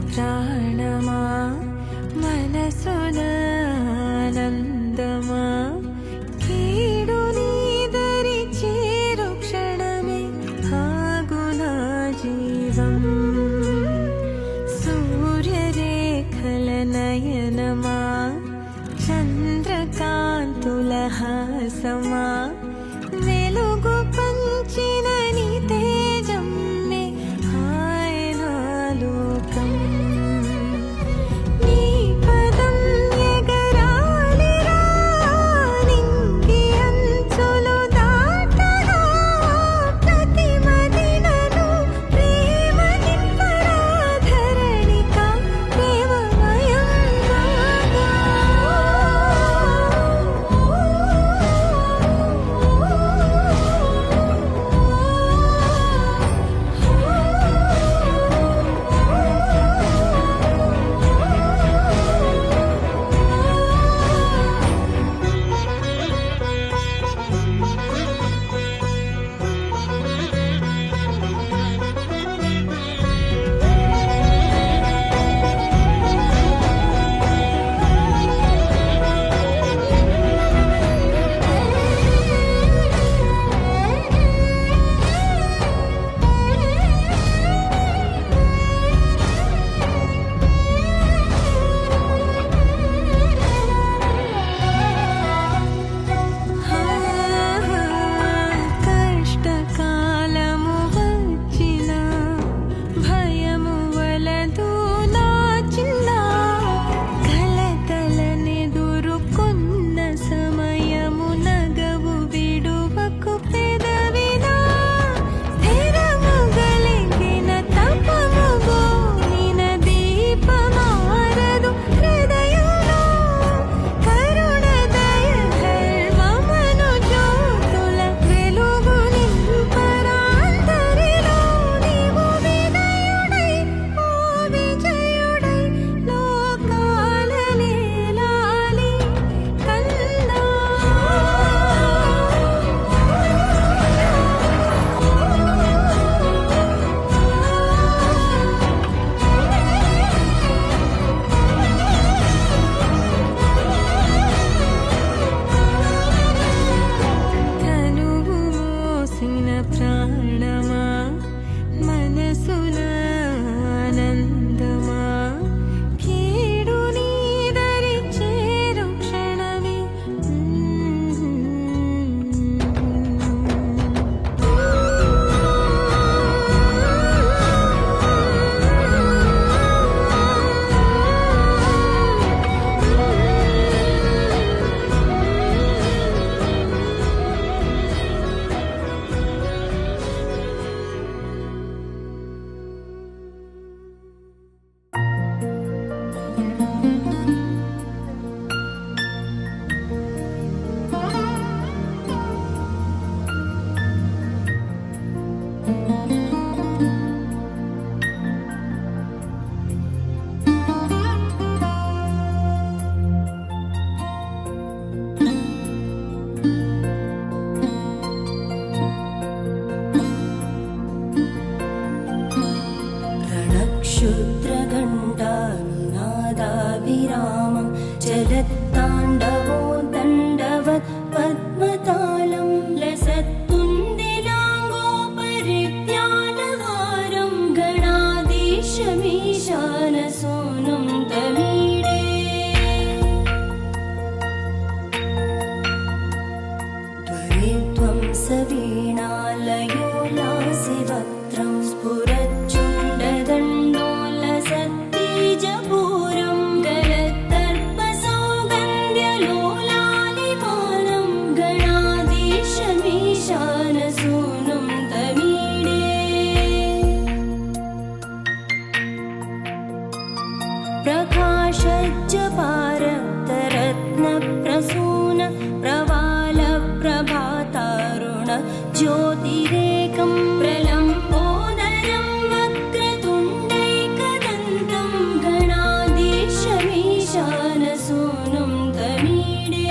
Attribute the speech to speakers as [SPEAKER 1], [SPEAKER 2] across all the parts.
[SPEAKER 1] ప్రాణమా మనసున ఆనందమా కీడు నీదరి చేరు క్షణమే ఆగునా జీవం సూర్యరేఖల నయనమా చంద్రకాంతుల హాసమా వెలుగు పంచిన నీ తేజమ్మే హాయనా లోకం నీ పదం ఎగరాలిరా నింగి అంచులు దాటగా ప్రతి మదినను ప్రేమ నింపరా ధరణిక ప్రేమమయం రాగా కష్టకాలము వచ్చినా భయము వలదు నా చిన్న కలతలనెదురుకున్న సమయము నగవు విడువకు పెదవినా స్థిరము గలిగిన తపము గోనిన దీపమారదు హృదయంలో కరుణ దయ ధర్మమను జ్యోతుల వెలుగు నింపరాంతరిలో నీవు వినయుడై ఓ విజయుడై లోకాల నేలాలి కన్నా తనువు మోసిన ప్రాణమా మనసున ఆనందమా కీడు నీదరి చేరు క్షణమే रणक्षुद्रघण्टानिनादाभिरामं चलत्ताण्डवो दण्डवत् पद्मतालं लसत्तुन्दिलाङ्गोपरित्यानहारं गणाधीशमीशानसूनुं तमीडे त्वरित्वं सवीणालयो लासिवक्त्रं स्फुरच्चुण्डदण्डोलसत्तेजपूरं गलत्तर्पसौगन्ध्यलोलालिपानं गणाधीशमीशानसूनुं तमीडे प्रकाशज्जपारक्तरत्नप्रसून प्रवालप्रभातारुण ज्योतिरेकं प्रलम्बोदरं वक्रतुण्डैकदन्तं गणाधीशमीशानसूनुं तमीडे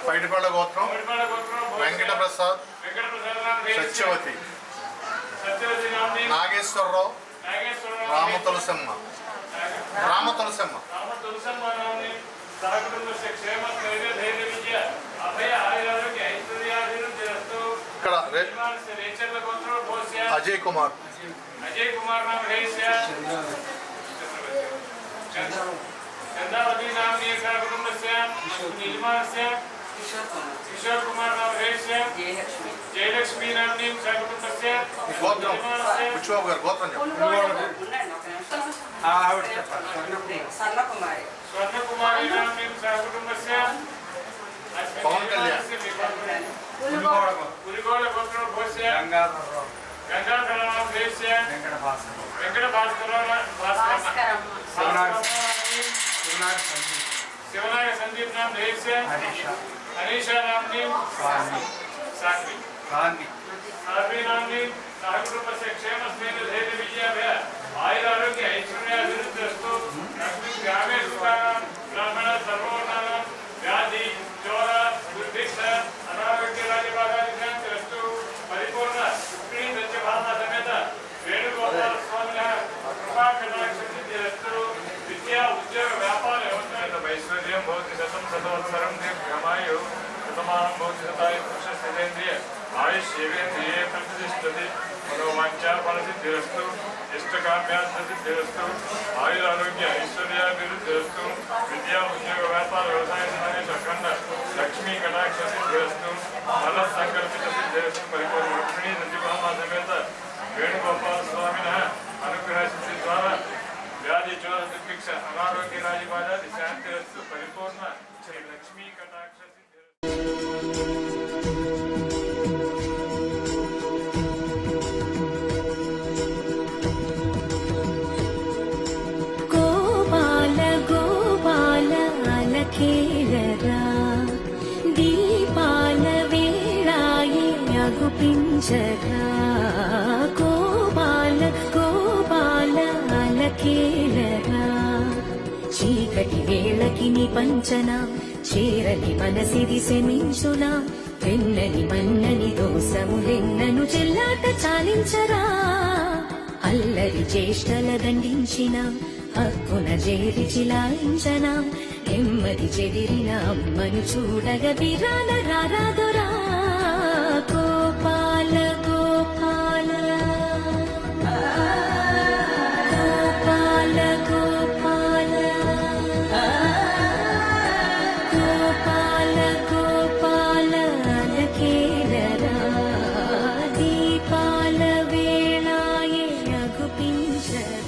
[SPEAKER 2] పైడిపల్ల గోత్రం వెంకట ప్రసాద్ సత్యవతి నాగేశ్వరరావు రామ తులసమ్మ ఇక్కడ అజయ్ కుమార్
[SPEAKER 3] नाम चंदावती नाम कुटुंबस्य निर्माणस्य किशोर कुमार नाम जयलक्ष्मी नाम्नी कुटुंबस्य
[SPEAKER 2] గోత్రం విశ్వబాబు గారు గోత్రం
[SPEAKER 3] स्वर्णकुमारी नाम्नी कुटुंबस्य
[SPEAKER 2] పవన్ కళ్యాణ్
[SPEAKER 3] पुलिगोड गोत्र भोस्य गंगाधर नाम वेंकट भास्कर शिवनाय संदीप नाम देश्य अनीशा नामनी साध्वी नामनी सहकुटुंबस्य क्षेम स्नेह धैर्य विजयाभ्य आयुर आरोग्य ऐश्वर्य अभिवृद्धिस्तु लक्ष्मी ग्रामे सुखानां ब्राह्मण सर्ववर्णानां व्याधि चोर दुर्भिक्ष अनारोग्य राजबाधादिशांतिरस्तु परिपूर्ण रुक्मिणी सत्यभामा समेत वेणुगोपाल स्वामिनः कृपा कटाक्षसिद्धिरस्तु विद्या उद्योग व्यापार वैश्वर्यं भवति शतं शतवत्सरं दीर्घमायु शतमानं भवति शताय पुरुषस्येन्द्रिय आयुष्येवेन्द्रिये प्रतिष्ठति मनोवाञ्छा फलसिद्धिरस्तु इष्टकाम्यार्थसिद्धिरस्तु आयुरारोग्य ऐश्वर्याभिवृद्धिरस्तु विद्या उद्योग व्यापार व्यवसाय अखंड लक्ष्मी कटाक्षसिद्धिरस्तु फलसंकल्पितसिद्धिरस्तु परिपूर्ण रुक्मिणी सत्यभामा समेत वेणुगोपाल स्वामिनः अनुग्रहसिद्धि द्वारा व्याधि चोर दुर्भिक्ष अनारोग्य राजबाधादि शांतिरस्तु परिपूर्ण श्री लक्ष्मी कटाक्षसिद्धिरस्तु
[SPEAKER 1] खेलरा दीपाल वेळाये अगुपिंचरा गोपाल गोपाल अलखेलरा చీకటి వేళకి నీ పంచన చేరని మనసిది శమించునా వెన్నని మన్నని దోసములెన్నను చెల్లాట చాలించరా అల్లరి చేష్టల దండించిన హక్కున చేరి చిలాయించన నెమ్మది చెదిరిన అమ్మను చూడగ బిరాల రారాదురా గోపాల గోపాల గోపాల గోపాల గోపాల గోపాల అలకేలరా దీపాల వేళాయే అగుపించరా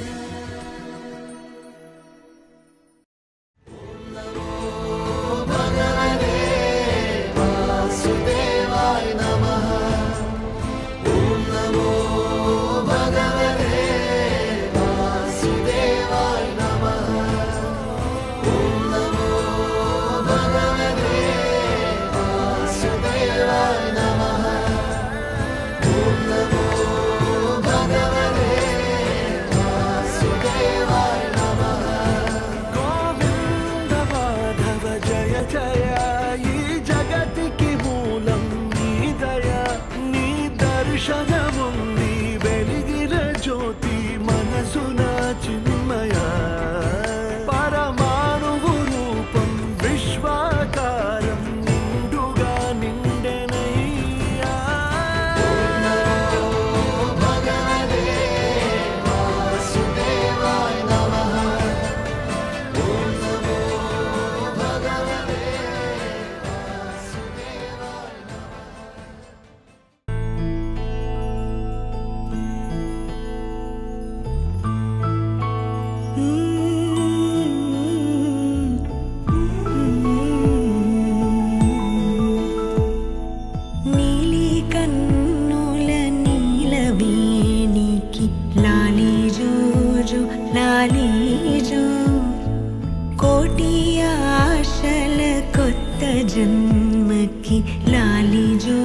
[SPEAKER 1] जन्मकी लाली जो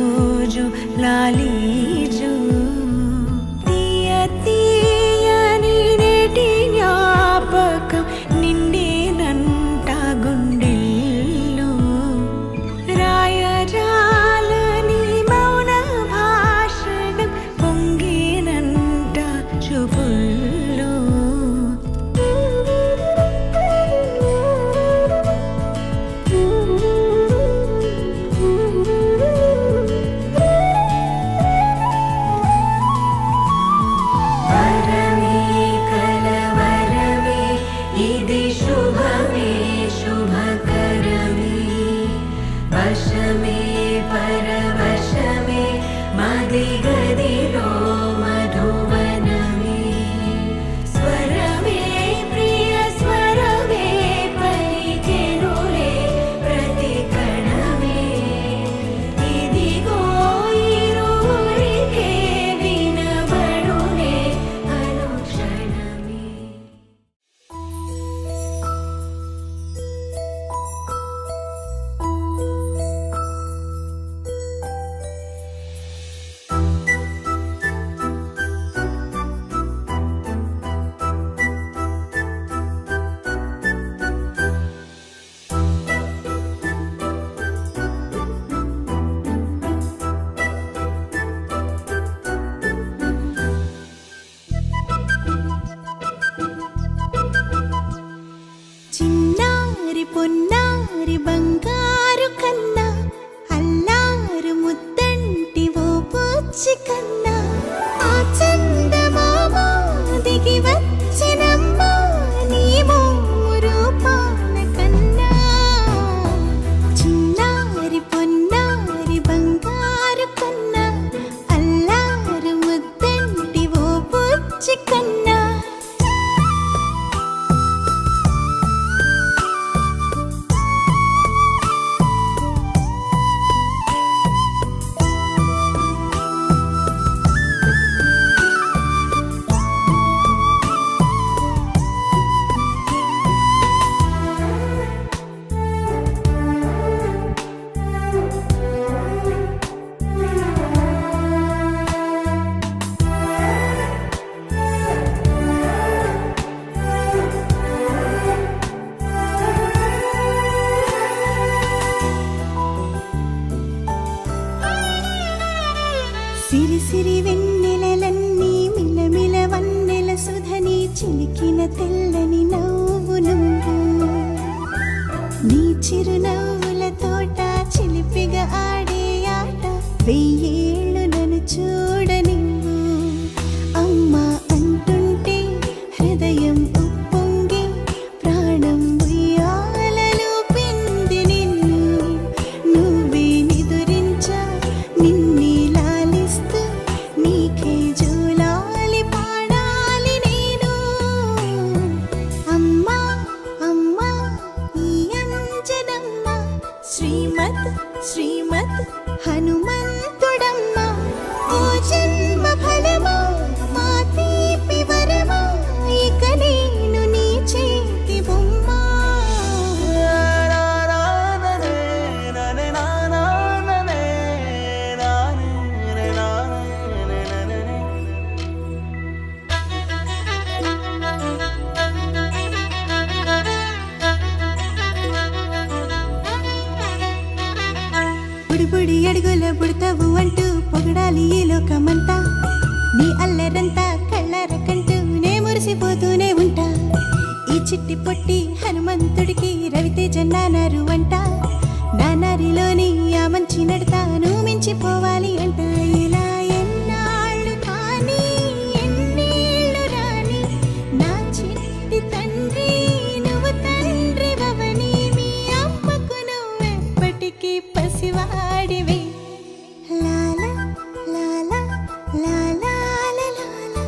[SPEAKER 1] जो लाली जो तीया तीया नीनेटी జ్ఞాపకం నిండే నంట గుండెల్లో రా పుడతావు అంటూ పొగడాలి ఈ లోకమంతా. నీ అల్లరంతా కళ్ళారకంటూ నే మురిసిపోతూనే ఉంటా. ఈ చిట్టి పొట్టి హనుమంతుడికి రవితేజ నానారు అంట. నానారిలోని ఆ మంచి నడతాను మించిపోవాలి అంట. ఇలా ఎన్నాళ్ళు కానీ ఎన్నేళ్ళు రాని నా చిట్టి తండ్రి నువ్వు తండ్రి భవని. మీ అమ్మకు నువ్వెప్పటికీ పసివాడివి. లాలా లాలా లాలా లాలా.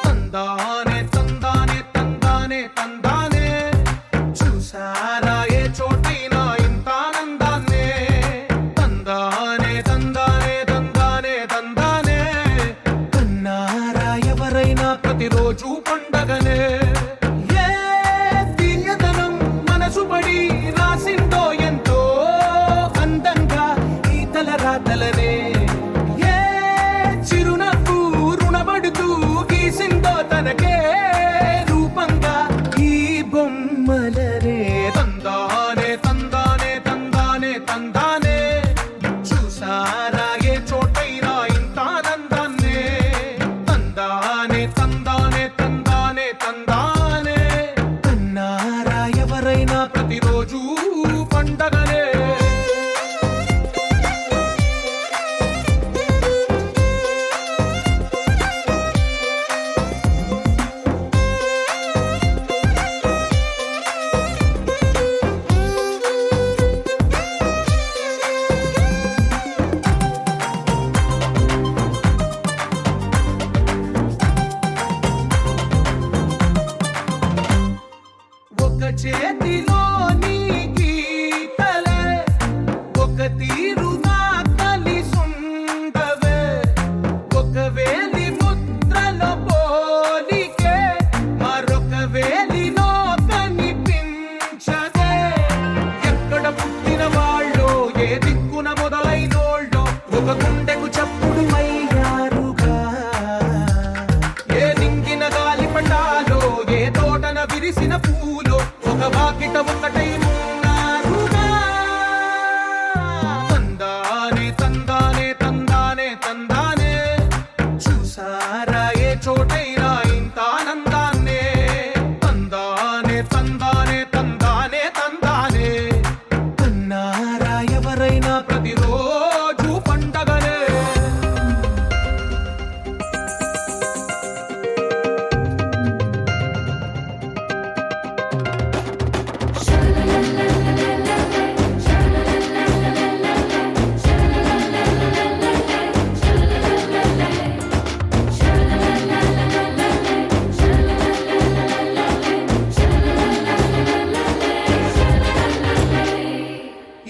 [SPEAKER 4] తందానే తందానే తందానే తందానే చూసారా ఏ చోటైనా ఇంత ఆనందాన్నే తందానే తందానే తందానే తందానే కన్నారా ఎవరైనా ప్రతిరోజు పండగనే ఏ తీయదనం మనసు పడి రాసిందో ఎంతో అందంగా ఈ తలరాతలనే ఏ చిరునవ్వు రుణపడుతూ గీసిందో తనకే రూపంగా ఈ బొమ్మలనే తందానే తందానే తందానే తందానే చూసారా ఏ చోటైనా ఇంత ఆనందాన్నే తందానే తందానే తందానే తందానే చేతిలోని గీతలే ఒక తీరుగా కలిసుండవే ఒక వేలి ముద్రలో పోలికే మరొక వేలిలో కనిపించదే ఎక్కడ పుట్టిన వాళ్ళో ఏ దిక్కున మొదలైనోళ్ళో ఒక గుండెకు చప్పుడు అయ్యారుగా ఏ నింగిన గాలి పటాలో ఏ తోటన విరిసిన పూలో ఒక వాకిట ఒకటై ఉన్నారుగా తందానే తందానే తందానే తందానే చూసారా ఏ చోటైనా ఇంత ఆనందాన్నే తందానే తందానే తందానే తందానే అన్నారా ఎవరైనా ప్రతిరోజు పండగనే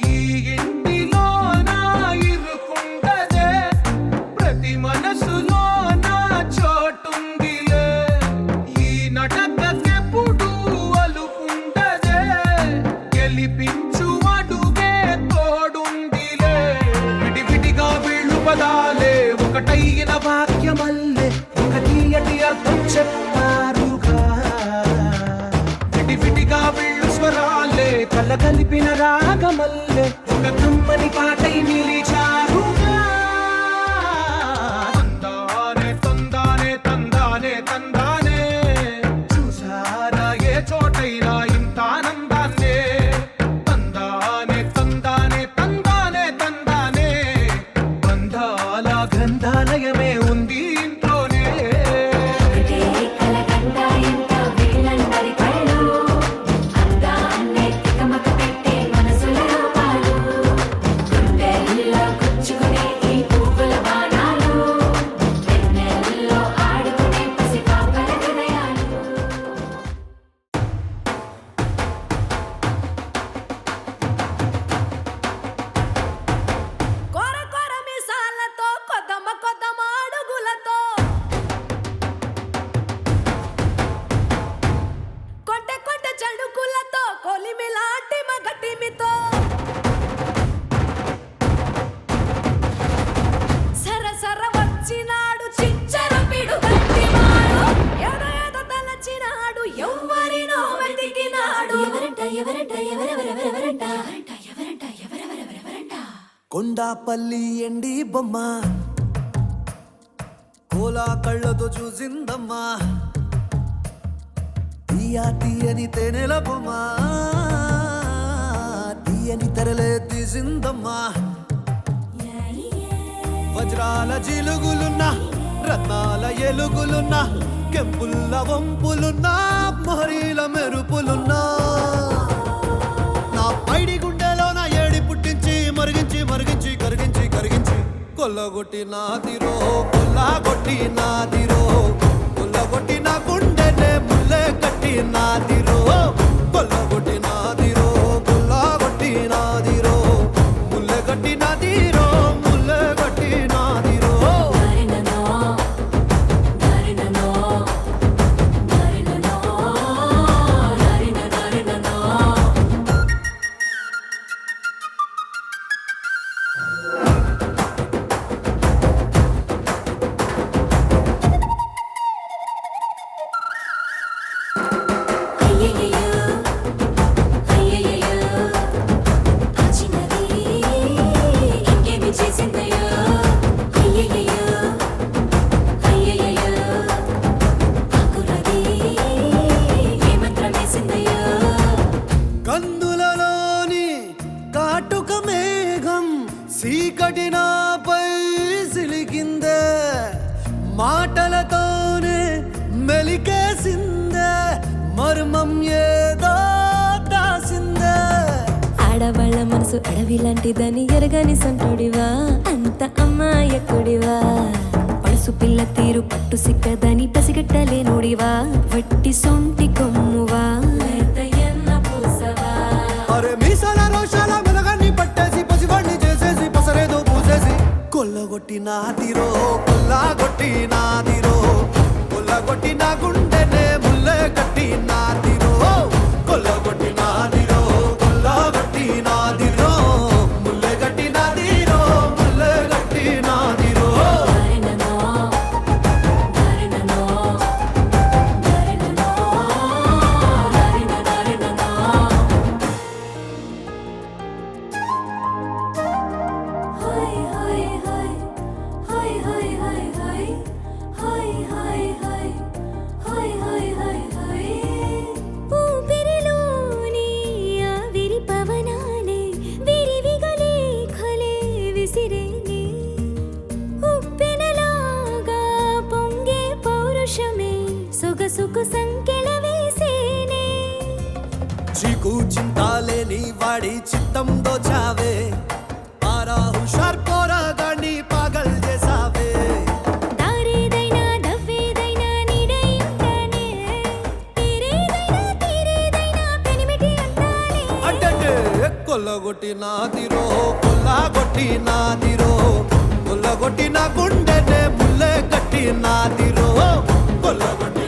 [SPEAKER 4] ఈ ఇంటిలో నా ఇరుకుండదే ప్రతి మనసులో నా చోటుందిలే ఈ నటకెప్పుడు అలుకుండదే గెలిపించు అడుగే తోడుందిలే విడివిడిగా వీళ్ళు పదాలే ఒకటైన వాక్యమల్లే ఒక తీయటి అర్థం చెప్పారుగా విడివిడిగా వీళ్ళు స్వరాలే కల కలిపిన రాగమల్లే ఒక కమ్మని పాటై నిలిచారుగా తందానే తందానే తందానే తందానే చూసారా ఏ చోటైనా ఇంత ఆనందాన్నే తందానే తందానే తందానే తందానే బంధాల గ్రంథాలయమే ఉంది ఇంట్లోనే
[SPEAKER 5] ఒకటే కలకండ ఎంత వీళ్ళందరి కళ్ళు అందాన్నే తికమక పెట్టే మనసుల రూపాలు గుండెల్లో గుచ్చుకునే ఈ పువ్వుల బాణాలు వెన్నెల్లో ఆడుకునే పసిపాపల హృదయాలు
[SPEAKER 6] కొర కొర మిసాలతో కొద్దమ కొద్దమ అడుగులతో కొంటె కొంటె చణుకులతో కొలిమిలాంటి మగటిమితో సర సర వచ్చినాడు చిచ్చర పిడు గట్టివాడు ఏదో ఏదో తలచినాడు ఎవ్వరినో వెతికినాడు
[SPEAKER 5] ఎవరంట ఎవరంట ఎవరెవరెవరెవరంట ఎవరంట ఎవరెవరెవరెవరంట
[SPEAKER 7] కొండాపల్లి ఎండి బొమ్మ కోలా కళ్ళతో చూసిందమ్మా తీయా తీయని తేనెల బొమ్మ తీయని తెరలే తీసిందమ్మా వజ్రాల జిలుగులున్న రత్నాల ఎలుగులున్న కెంపుల్ల వంపులున్న మొహరీల మెరుపులున్నా నా పైడి గుండెలో నా ఏడి పుట్టించి మరిగించి మరిగించి కరిగించి కరిగించి కొల్లగొట్టి నాదిరో కొల్లగొట్టి నాదిరో కొల్లగొట్టి నా గుండెనే ముల్లె కట్టి నాదిరో కొల్లగొట్టి నాదిరో కొల్లగొట్టి నాదిరో ముల్లె కట్టి నాదిరో ముల్లె కట్టి నాదిరో
[SPEAKER 5] దారిననో దారిననో దారిననో దారిననో అయ్యయ్యో అయ్యయ్యో ఆ చిన్నది ఇంకేమి చేసిందయ్యో అయ్యయ్యో అయ్యయ్యో ఆ కుర్రది ఏ మంత్రం వేసిందయ్యో
[SPEAKER 7] కందులలోని కాటుక మేఘం సీకటి నాపై సిలికిందే మాటలతోనే మెలికేసిందే మర్మం ఏదో దాసిందే
[SPEAKER 5] ఆడవాళ్ళ మనసు అడవి లాంటిదని ఎరగని సంటుడివా అంత అమ్మాయకుడివా పడుసు పిల్ల తీరు పట్టు సిక్కదని పసిగట్టలేనుడివా వట్టి సొంటి కొమ్మువా లేత ఎన్న
[SPEAKER 7] కొల్లగొట్టినాదిరో కొల్లగొట్టినాదిరో కొల్లగొట్టిన గుండెనే ముల్లె కట్టినాదిరో కొల్లగొట్టినాదిరో కొల్లగొట్టినాదిరో ముల్లె కట్టినాదిరో ముల్లె కట్టినాదిరో
[SPEAKER 5] ఊపిరిలోని ఆవిరి పవనాలే విరివిగా లేఖలే విసిరేనే ఉప్పెనలాగా పొంగే పౌరుషమే సొగసుకు సంకెళ వేసేనే
[SPEAKER 7] చీకు చింతాలేని వాడి చిత్తం దోచావే ఆరా హుషార్ పోరాగాన్ని పాగల్ చేసావే
[SPEAKER 5] దారేదైనా దవ్వేదైనా నీడై ఉంటానే తీరేదైనా పెనిమిటి అంటానే
[SPEAKER 7] అంటే కొల్లగొట్టినాదిరో కొల్లగొట్టినాదిరో కొల్లగొట్టిన గుండెనే ముల్లె కట్టినాదిరో కొల్లగొట్టిన